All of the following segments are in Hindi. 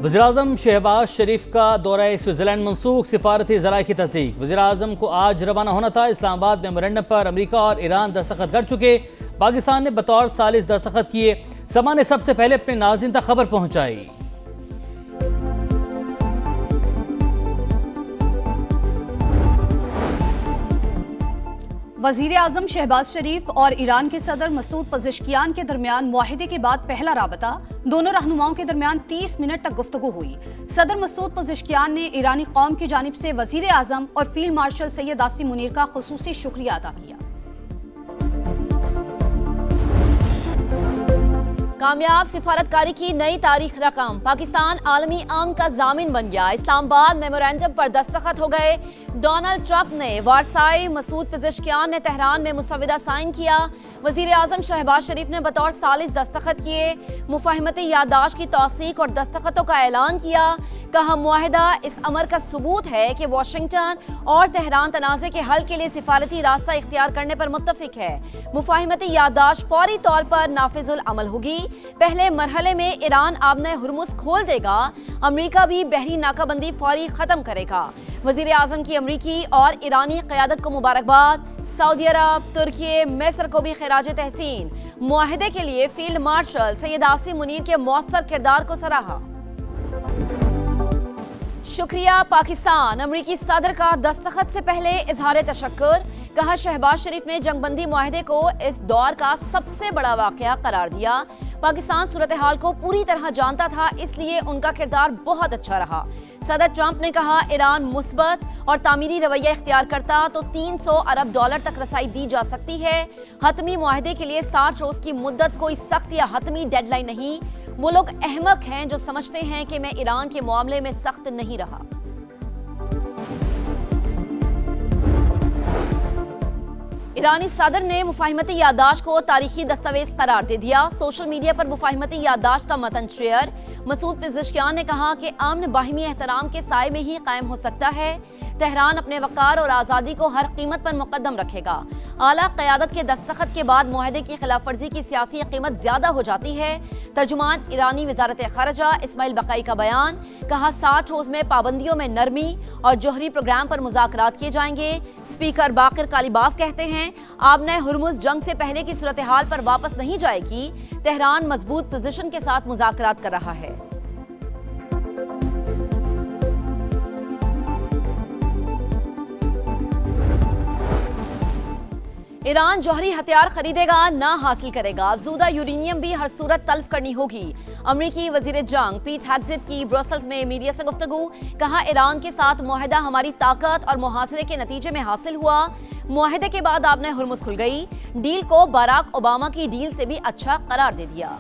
वज़ीर-ए-आज़म शहबाज शरीफ का दौरा स्विट्ज़रलैंड मनसूख, सिफारती ज़राए की तस्दीक। वज़ीर-ए-आज़म को आज रवाना होना था। इस्लामाबाद मेमोरेंडम पर अमरीका और ईरान दस्तखत कर चुके। पाकिस्तान ने बतौर सालिस दस्तखत किए। समा ने सबसे पहले अपने नाज़रीन तक खबर पहुंचाई। वज़ीर-ए-आज़म शहबाज शरीफ और ईरान के सदर मसूद पज़ेश्कियान के दरमियान मुआहिदे के बाद पहला राबता। दोनों रहनुमाओं के दरमियान 30 मिनट तक गुफ्तगू हुई। सदर मसूद पज़ेश्कियान ने ईरानी कौम की जानिब से वज़ीर-ए-आज़म और फील्ड मार्शल सैयद आसिम मुनीर का खुसूसी शुक्रिया अदा किया। कामयाब सिफारतकारी की नई तारीख रकम। पाकिस्तान आलमी अमन का जामिन बन गया। इस्लामाबाद मेमोरेंडम पर दस्तखत हो गए। डोनाल्ड ट्रंप ने वारसाई, मसूद पज़ेश्कियान ने तेहरान में मुसविदा साइन किया। वज़ीर-ए-आज़म शहबाज शरीफ ने बतौर सालिस दस्तखत किए। मुफाहमती याददाश्त की तौसीक और दस्तखतों का ऐलान किया। कहा, मुआहिदा इस अमर का सबूत है कि वाशिंगटन और तेहरान तनाज़े के हल के लिए सिफारती रास्ता इख्तियार करने पर मुत्तफिक है। मुफाहमती याददाश्त फौरी तौर पर नाफिजुल अमल होगी। पहले मरहले में ईरान आबने हुर्मुज़ खोल देगा। अमरीका भी बहरी नाकाबंदी फौरी खत्म करेगा। वज़ीर-ए-आज़म की अमरीकी और ईरानी क़यादत को मुबारकबाद। सऊदी अरब, तुर्की, मिस्र को भी खिराज तहसीन। मुआहिदे के लिए फील्ड मार्शल सैयद आसिम मुनीर के मौसर किरदार को सराहा। शुक्रिया पाकिस्तान। अमरीकी सदर का दस्तखत से पहले इजहार तशक्कुर। कहा, शहबाज शरीफ ने जंगबंदी मुआहिदे को इस दौर का सबसे बड़ा वाकया करार दिया। पाकिस्तान सूरत हाल को पूरी तरह जानता था, इसलिए उनका किरदार बहुत अच्छा रहा। सदर ट्रंप ने कहा, ईरान मुस्बत और तामीरी रवैया इख्तियार करता तो $300 अरब तक रसाई दी जा सकती है। हतमी मुआहिदे के लिए 60 रोज की मुद्दत कोई सख्त या हतमी डेडलाइन नहीं। वो लोग अहमक हैं जो समझते हैं कि मैं ईरान के मामले में सख्त नहीं रहा। ईरानी सदर ने मुफाहिमती याददाश्त को तारीखी दस्तावेज करार दे दिया। सोशल मीडिया पर मुफाहिमती याददाश्त का मतन शेयर। मसूद पज़ेश्कियान ने कहा कि अमन बाहिमी एहतराम के साए में ही कायम हो सकता है। तेहरान अपने वक़ार और आज़ादी को हर कीमत पर मुकद्दम रखेगा। आला क़यादत के दस्तखत के बाद मुआहिदे की खिलाफ वर्जी की सियासी कीमत ज्यादा हो जाती है। तर्जुमान ईरानी वज़ारत ख़ारिजा इस्माइल बक़ाई का बयान। कहा, 60 रोज में पाबंदियों में नरमी और जोहरी प्रोग्राम पर मुज़ाकरात किए जाएंगे। स्पीकर बाकिर कालीबाफ कहते हैं, आबने हुर्मुज़ जंग से पहले की सूरत हाल पर वापस नहीं जाएगी। तेहरान मजबूत पोजीशन के साथ मुज़ाकरात कर रहा है। ईरान जौहरी हथियार खरीदेगा ना हासिल करेगा। अफजूदा यूरेनियम भी हर सूरत तल्फ करनी होगी। अमरीकी वजीर जंग पीट हेग्सेट की ब्रसेल्स में मीडिया से गुफ्तगू। कहा, ईरान के साथ मुआहिदा हमारी ताकत और मुहासरे के नतीजे में हासिल हुआ। मुआहिदे के बाद आपने हुर्मुज़ खुल गई। डील को बराक ओबामा की डील से भी अच्छा करार दे दिया।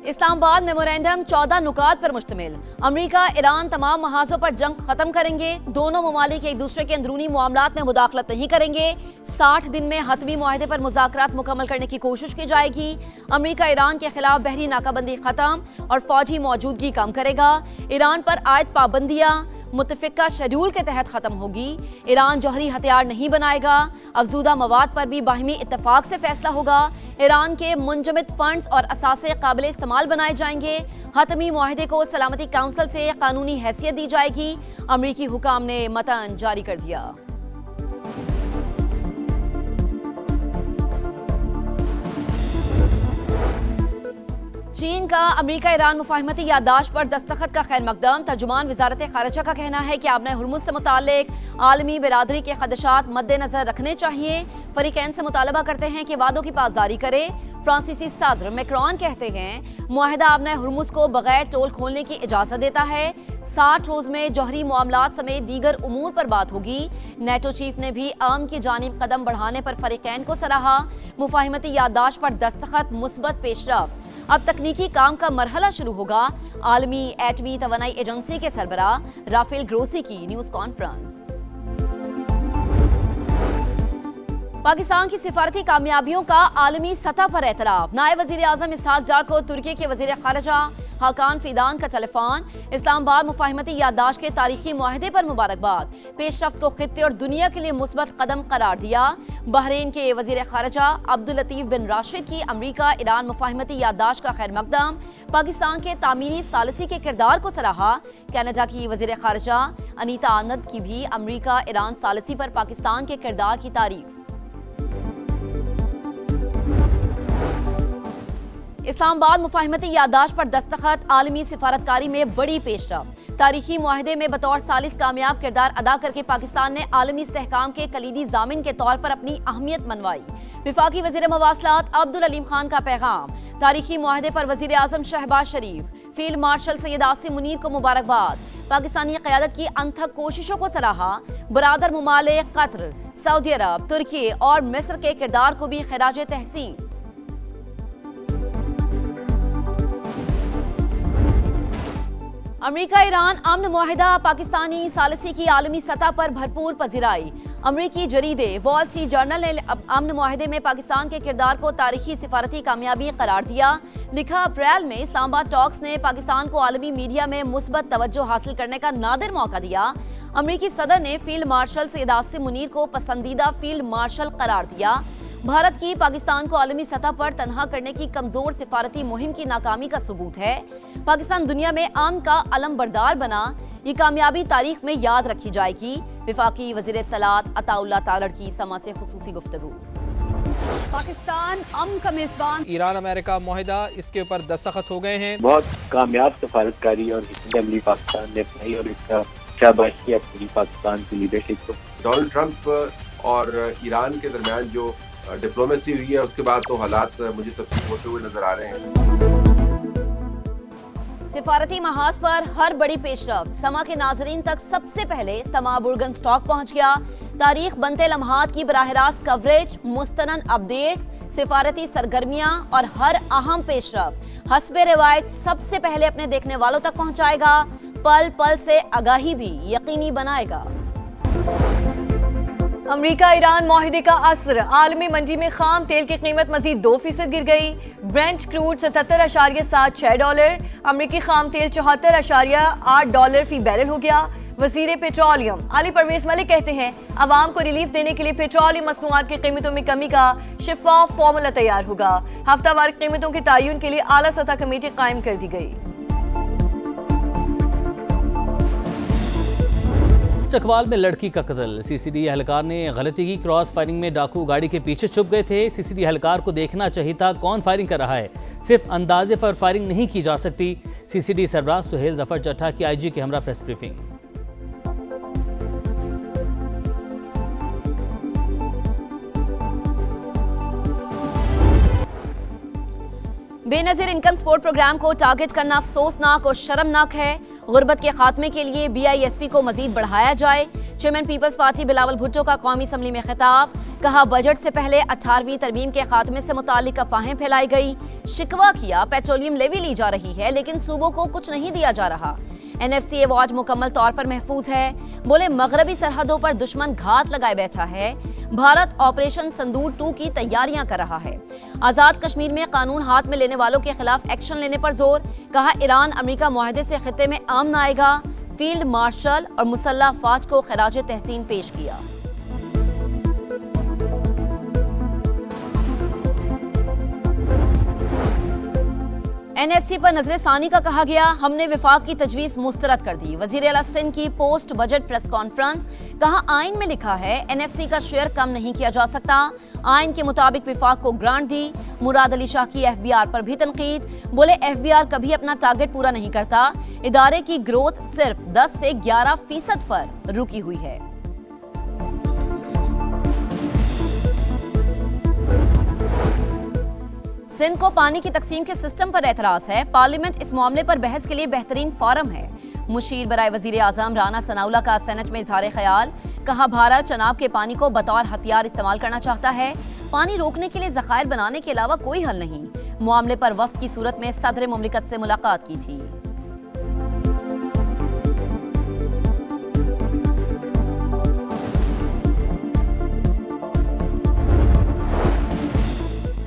इस्लामाबाद मेमोरेंडम 14 नुकात पर मुश्तमिल। अमरीका ईरान तमाम महाजों पर जंग खत्म करेंगे। दोनों ममालिक एक दूसरे के अंदरूनी मामलात में मुदाखलत नहीं करेंगे। 60 दिन में हतमी मुआहिदे पर मुज़ाकरात मुकम्मल करने की कोशिश की जाएगी। अमरीका ईरान के खिलाफ बहरी नाकाबंदी खत्म और फौजी मौजूदगी कम करेगा। ईरान पर आयद पाबंदियां मुत्तफिका शेड्यूल के तहत खत्म होगी। ईरान जौहरी हथियार नहीं बनाएगा। अफजूदा मवाद पर भी बाहिमी इत्तफाक से फैसला होगा। ईरान के मुंजमद फंड्स और असासे काबिल इस्तेमाल बनाए जाएंगे। हतमी मुआहिदे को सलामती काउंसिल से कानूनी हैसियत दी जाएगी। अमरीकी हुकाम ने मतन जारी कर दिया। चीन का अमरीका ईरान मुफाहिमती याददाश्त पर दस्तखत का खैर मकदम। तर्जुमान वज़ारत ख़ारिजा का कहना है कि आपने हुर्मुज़ से मुतालिक आलमी बिरादरी के खदशात मद्देनजर रखने चाहिए। फरीकैन से मुतालबा करते हैं कि वादों की पासदारी करे। फ्रांसीसी सदर मैक्रोन कहते हैं, मुआहिदा आपने हुर्मुज़ को बगैर टोल खोलने की इजाज़त देता है। 60 रोज में जौहरी मामलात समेत दीगर उमूर पर बात होगी। नेटो चीफ ने भी अमन की जानिब कदम बढ़ाने पर फरीकैन को सराहा। मुफाहिमती याददाश्त पर दस्तखत मुस्बत पेशरफ। अब तकनीकी काम का मरहला शुरू होगा। आलमी एटमी तवानाई एजेंसी के सरबराह राफेल ग्रोसी की न्यूज कॉन्फ्रेंस। पाकिस्तान की सिफारती कामयाबियों का आलमी सतह पर एतराफ। नायब वज़ीर-ए-आज़म इसहाक डार को तुर्की के वज़ीर ख़ारिजा हाकान फीदान का टेलीफोन। इस्लामाबाद मुफाहिमती याददाश्त के तारीखी मुआहदे पर मुबारकबाद। पेशरफ्त को खित्ते और दुनिया के लिए मुस्बत कदम करार दिया। बहरीन के वजीर खारजा अब्दुल लतीफ बिन राशिद की अमरीका ईरान मुफाहिमती याददाश्त का खैर मकदम। पाकिस्तान के तामीरी सालिसी के किरदार को सराहा। कनाडा की वजीर खारजा अनीता आनंद की भी अमरीका ईरान सालिसी पर पाकिस्तान के किरदार की तारीफ। इस्लामाबाद मुफाहिमती याददाश्त पर दस्तखत, आलमी सिफारतकारी में बड़ी पेशरफ्त। तारीखी मुआहदे में बतौर सालिस कामयाब किरदार अदा करके पाकिस्तान ने आलमी इस्तेहकाम के कलीदी जामिन के तौर पर अपनी अहमियत मनवाई। विफाकी वजीर मवासलात अब्दुल अलीम खान का पैगाम। तारीखी मुआहदे पर वजीर आजम शहबाज शरीफ, फील्ड मार्शल सैयद आसिम मुनीर को मुबारकबाद। पाकिस्तानी क़यादत की अनथक कोशिशों को सराहा। बरादर मुमालिक कतर, सऊदी अरब, तुर्की और मिस्र के किरदार को भी खिराज तहसीन। अमरीका ईरान अमन मुआहिदा पाकिस्तानी सालिसी की आलमी सतह पर भरपूर पजीराई। अमरीकी जरीदे वॉल स्ट्रीट जर्नल ने अमन मुआहिदे में पाकिस्तान के किरदार को तारीखी सिफारती कामयाबी करार दिया। लिखा, अप्रैल में इस्लामाबाद टॉक्स ने पाकिस्तान को आलमी मीडिया में मुस्बत तवज्जो हासिल करने का नादिर मौका दिया। अमरीकी सदर ने फील्ड मार्शल सैयद आसिम मुनीर को पसंदीदा फील्ड मार्शल करार दिया। भारत की पाकिस्तान को आलमी सतह पर तनहा करने की कमजोर सिफारती मुहिम की नाकामी का सबूत है। पाकिस्तान दुनिया में अमन का अलमबरदार बना। ये कामयाबी तारीख में याद रखी जाएगी। विफाकी वजीर इत्तलात अताउल्लाह तालड़ की समा से खुसूसी गुफ्तगू। पाकिस्तान अमन का मेजबान। ईरान अमेरिका मुआहिदा, इसके ऊपर दस्तखत हो गए हैं। बहुत कामयाब सफारतकारी और अमली पाकिस्तान ने अपनाई और इसका शाबाशी किया पूरी पाकिस्तान की लीडरशिप को। डोनाल्ड ट्रंप और ईरान के दरमियान जो डिप्लोमेसी हुई है उसके बाद तो हालात मुझे तब्दील होते हुए नजर आ रहे हैं। सिफारती महाज पर हर बड़ी पेशरफ्त। समा के नाजरीन तक सबसे पहले समा बुर्गन स्टॉक पहुंच गया। तारीख बनते लम्हात की बराह रास्त कवरेज, मुस्तनद अपडेट्स, सिफारती सरगर्मियां और हर अहम पेशरफ्त हस्बे रिवायत सबसे पहले अपने देखने वालों तक पहुंचाएगा। पल पल से आगाही भी यकीनी बनाएगा। अमरीका ईरान मुआहिदे का असर। आलमी मंडी में खाम तेल की कीमत मजीद 2% गिर गई। Brent crude $77.76। अमरीकी खाम तेल $74.8 फी बैरल हो गया। वजीर पेट्रोलियम अली परवेज मलिक कहते हैं, अवाम को रिलीफ देने के लिए पेट्रोलियम मसनूआत की कीमतों में कमी का शिफाफ फॉर्मूला तैयार होगा। हफ्तावार कीमतों के तयन के लिए आला सतह कमेटी कायम कर दी गई। चकवाल में लड़की का कत्ल। सीसीडी एहलकार ने गलती की। क्रॉस फायरिंग में डाकू गाड़ी के पीछे छुप गए थे। सीसीडी एहलकार को देखना चाहिए था कौन फायरिंग कर रहा है। सिर्फ अंदाजे पर फायरिंग नहीं की जा सकती। सीसीडी सरबराह सुहेल जफर चट्टा की आईजी के हमरा press briefing. Benazir income support program को टारगेट करना अफसोसनाक और शर्मनाक है। गुर्बत के खात्मे के लिए BISP को मजीद बढ़ाया जाए। चेयरमैन पीपल्स पार्टी बिलावल भुट्टो का कौमी असम्बली में खिताब। कहा, बजट से पहले 18वीं तरमीम के खात्मे से मुतालिक अफवाहें फैलाई गई। शिकवा किया, पेट्रोलियम लेवी ली जा रही है लेकिन सूबों को कुछ नहीं दिया जा रहा। NFCA वॉच मुकम्मल तौर पर महफूज है। बोले, मगरबी सरहदों पर दुश्मन घात लगाए बैठा है। भारत ऑपरेशन संदूर 2 की तैयारियां कर रहा है। आजाद कश्मीर में कानून हाथ में लेने वालों के खिलाफ एक्शन लेने पर जोर। कहा, ईरान अमेरिका मुआहदे से खित्ते में अमन आएगा। फील्ड मार्शल और मुसल्लह अफवाज को खिराज तहसीन पेश किया। NFC पर नजर सानी का कहा गया, हमने विफाक की तजवीज मुस्तरद कर दी। वजीर आला सिंध की पोस्ट बजट प्रेस कॉन्फ्रेंस। कहा, आइन में लिखा है NFC का शेयर कम नहीं किया जा सकता। आइन के मुताबिक विफाक को ग्रांट दी। मुराद अली शाह की FBR पर भी तनकीद। बोले, FBR कभी अपना टारगेट पूरा नहीं करता। इदारे की ग्रोथ सिर्फ 10 से 11% पर रुकी हुई है। सिंध को पानी की तकसीम के सिस्टम पर एतराज है। पार्लियामेंट इस मामले पर बहस के लिए बेहतरीन फोरम है। मुशीर बराए वजीर आजम राना सनाउल्लाह का सेनेट में इजहार ख्याल। कहा, भारत चनाब के पानी को बतौर हथियार इस्तेमाल करना चाहता है। पानी रोकने के लिए जखायर बनाने के अलावा कोई हल नहीं। मामले पर वफ्द की सूरत में सदर मुमलिकत से मुलाकात की थी।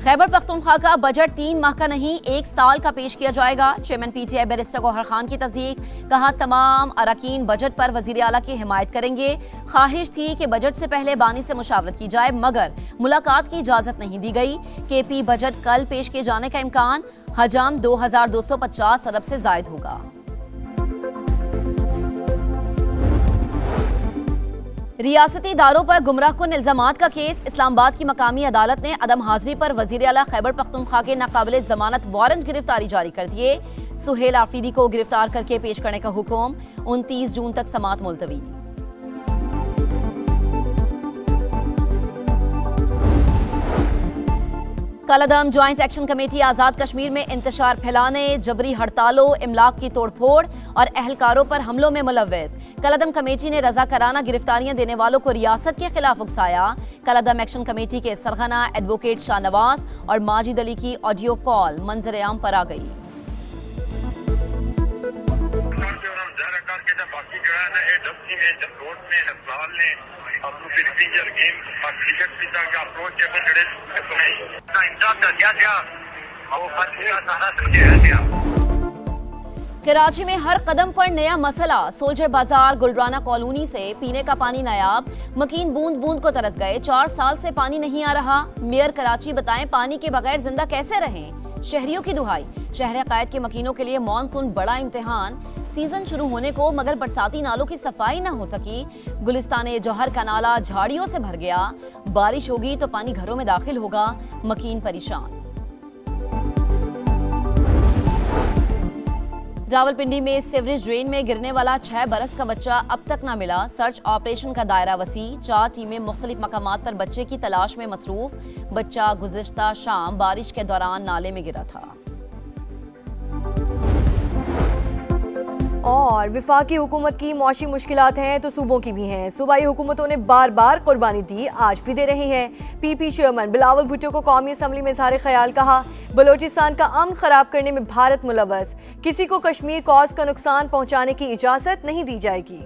खैबर पख्तूनख्वा का बजट 3 माह का नहीं 1 साल का पेश किया जाएगा। Chairman PTI barrister Gohar Khan की तस्दीक। कहा तमाम अरकान बजट पर वजीर आला की हिमायत करेंगे। ख्वाहिश थी कि बजट से पहले बानी से मुशावरत की जाए मगर मुलाकात की इजाजत नहीं दी गई। KP बजट कल पेश किए जाने का इम्कान। हजम 2250 अरब से जायद होगा। रियासती इदारों पर गुमराहकुन इल्जामात का केस। इस्लामाबाद की मकामी अदालत ने अदम हाजिरी पर वजीर आला खैबर पख्तूनख्वा के नाकाबिले जमानत वारंट गिरफ्तारी जारी कर दिए। सुहेल आफरीदी को गिरफ्तार करके पेश करने का हुक्म। 29 जून तक समाअत मुलतवी। कलअदम ज्वाइंट एक्शन कमेटी आजाद कश्मीर में इंतशार फैलाने, जबरी हड़तालों, इमलाक की तोड़फोड़ और अहलकारों पर हमलों में मुलव्वस। कलअदम कमेटी ने रजाकाराना गिरफ्तारियां देने वालों को रियासत के खिलाफ उकसाया। कलअदम एक्शन कमेटी के सरगना एडवोकेट शाहनवाज और माजिद अली की ऑडियो कॉल मंजर आम पर आ गई। कराची में हर कदम पर नया मसला। सोल्जर बाजार गुलराना कॉलोनी से पीने का पानी नायाब। मकीन बूंद बूंद को तरस गए। 4 साल से पानी नहीं आ रहा। मेयर कराची बताएं पानी के बगैर जिंदा कैसे रहें। शहरियों की दुहाई। शहर कैद के मकीनों के लिए मॉनसून बड़ा इम्तिहान। सीजन शुरू होने को मगर बरसाती नालों की सफाई न हो सकी। गुलिस्तान जौहर का नाला झाड़ियों से भर गया। बारिश होगी तो पानी घरों में दाखिल होगा। मकीन परेशान। रावलपिंडी में सीवरेज ड्रेन में गिरने वाला 6 बरस का बच्चा अब तक न मिला। सर्च ऑपरेशन का दायरा वसी। 4 टीमें मुख्तलिफ मकामात पर बच्चे की तलाश में मसरूफ। बच्चा गुज़िश्ता शाम बारिश के दौरान नाले में गिरा था। और विफाकी हुकूमत की मौशी मुश्किलात हैं तो सूबों की भी हैं। सूबाई हुकूमतों ने बार बार कुर्बानी दी, आज भी दे रही हैं। PP चेयरमैन बिलावल भुट्टो को कौमी असम्बली में इज़हार ख्याल कहा। बलोचिस्तान का अमन खराब करने में भारत मुलव्वस। किसी को कश्मीर कॉज का नुकसान पहुंचाने की इजाजत नहीं दी जाएगी।